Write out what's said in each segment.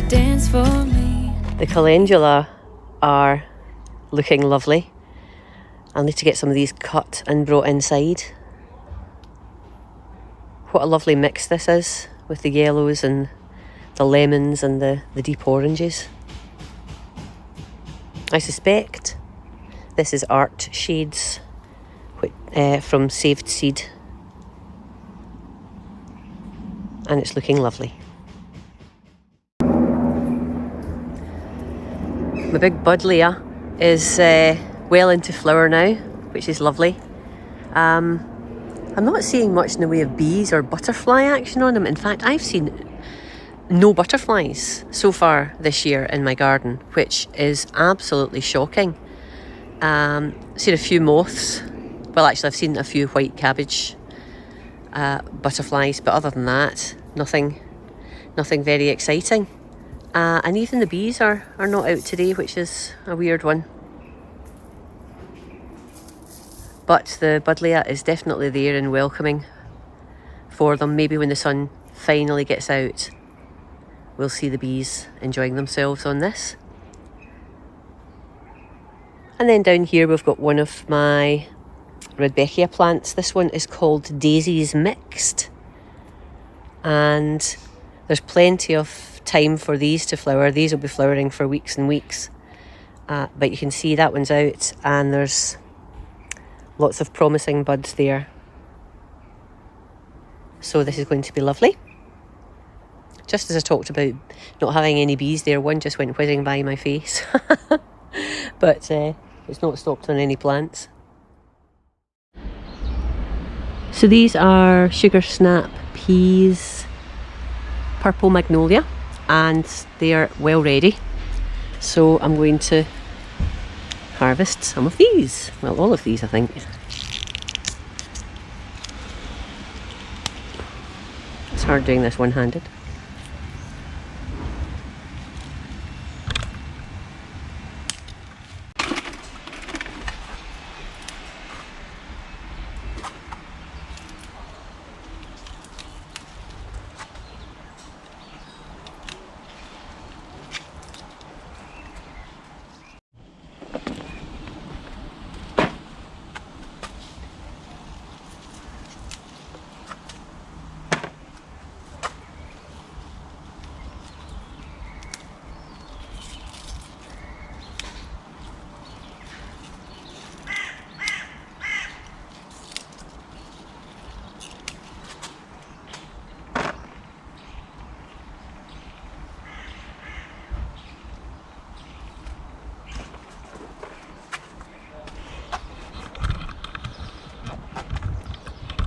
dance for me. The calendula are looking lovely. I'll need to get some of these cut and brought inside. What a lovely mix this is with the yellows and the lemons and the deep oranges. I suspect this is art shades from Saved Seed, and it's looking lovely. My big buddleia is well into flower now, which is lovely. I'm not seeing much in the way of bees or butterfly action on them. In fact, I've seen no butterflies so far this year in my garden, which is absolutely shocking. Seen a few moths. Well, actually, I've seen a few white cabbage butterflies, but other than that, nothing very exciting. And even the bees are not out today, which is a weird one. But the buddleia is definitely there and welcoming for them. Maybe when the sun finally gets out, we'll see the bees enjoying themselves on this. And then down here we've got one of my Rudbeckia plants. This one is called Daisies Mixed. And there's plenty of time for these to flower. These will be flowering for weeks and weeks. But you can see that one's out, and there's lots of promising buds there. So this is going to be lovely. Just as I talked about not having any bees there, one just went whizzing by my face. But it's not stopped on any plants. So these are sugar snap peas, purple magnolia, and they are well ready. So I'm going to harvest some of these. Well, all of these, I think. It's hard doing this one-handed.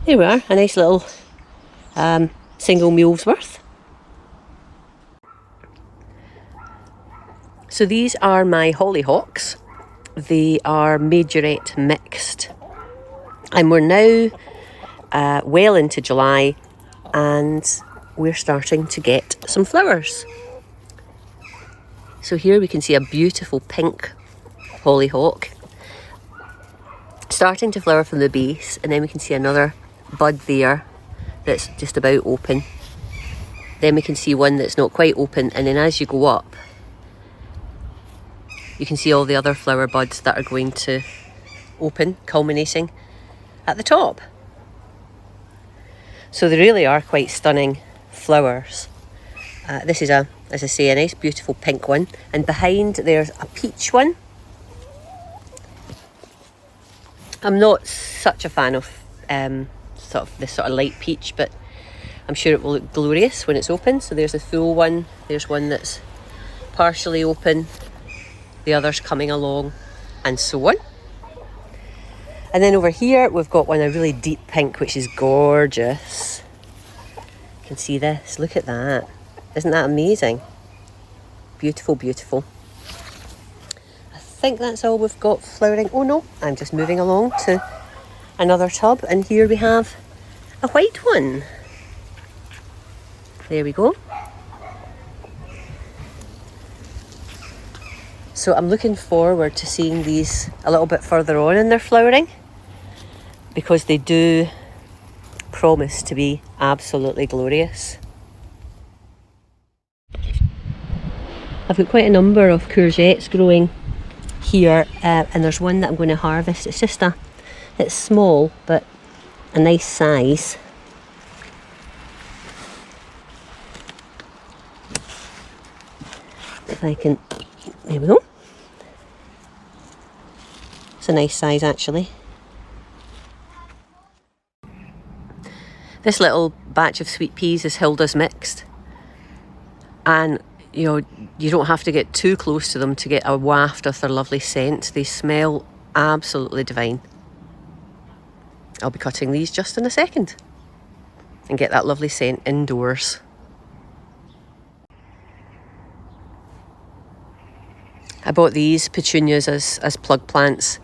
There we are, a nice little single meal's worth. So these are my Hollyhocks. They are majorette mixed. And we're now well into July, and we're starting to get some flowers. So here we can see a beautiful pink hollyhock starting to flower from the base, and then we can see another bud there that's just about open. Then we can see one that's not quite open, and then as you go up you can see all the other flower buds that are going to open, culminating at the top. So they really are quite stunning flowers. This is as I say, a nice beautiful pink one, and behind there's a peach one. I'm not such a fan of this sort of light peach, but I'm sure it will look glorious when it's open. So there's a full one, there's one that's partially open, the others coming along, and so on. And then over here we've got one, a really deep pink, which is gorgeous. You can see this, look at that. Isn't that amazing? Beautiful, beautiful. I think that's all we've got flowering. Oh no, I'm just moving along to another tub, and here we have a white one. There we go. So I'm looking forward to seeing these a little bit further on in their flowering, because they do promise to be absolutely glorious. I've got quite a number of courgettes growing here, and there's one that I'm going to harvest. It's small but a nice size. If I can, there we go. It's a nice size actually. This little batch of sweet peas is Hilda's mixed, and you don't have to get too close to them to get a waft of their lovely scent. They smell absolutely divine. I'll be cutting these just in a second and get that lovely scent indoors. I bought these petunias as plug plants,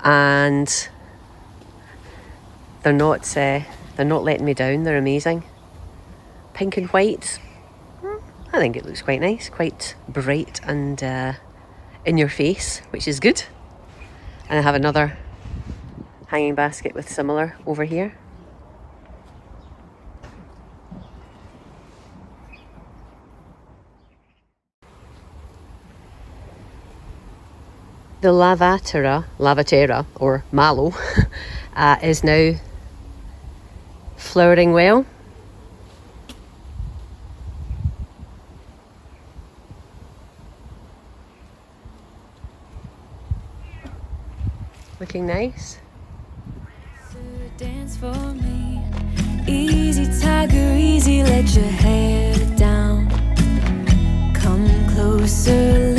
and they're not letting me down. They're amazing. Pink and white. I think it looks quite nice, quite bright and in your face, which is good. And I have another hanging basket with similar over here. The lavatera or mallow is now flowering well. Looking nice. Dance for me. Easy tiger, easy, let your hair down. Come closer.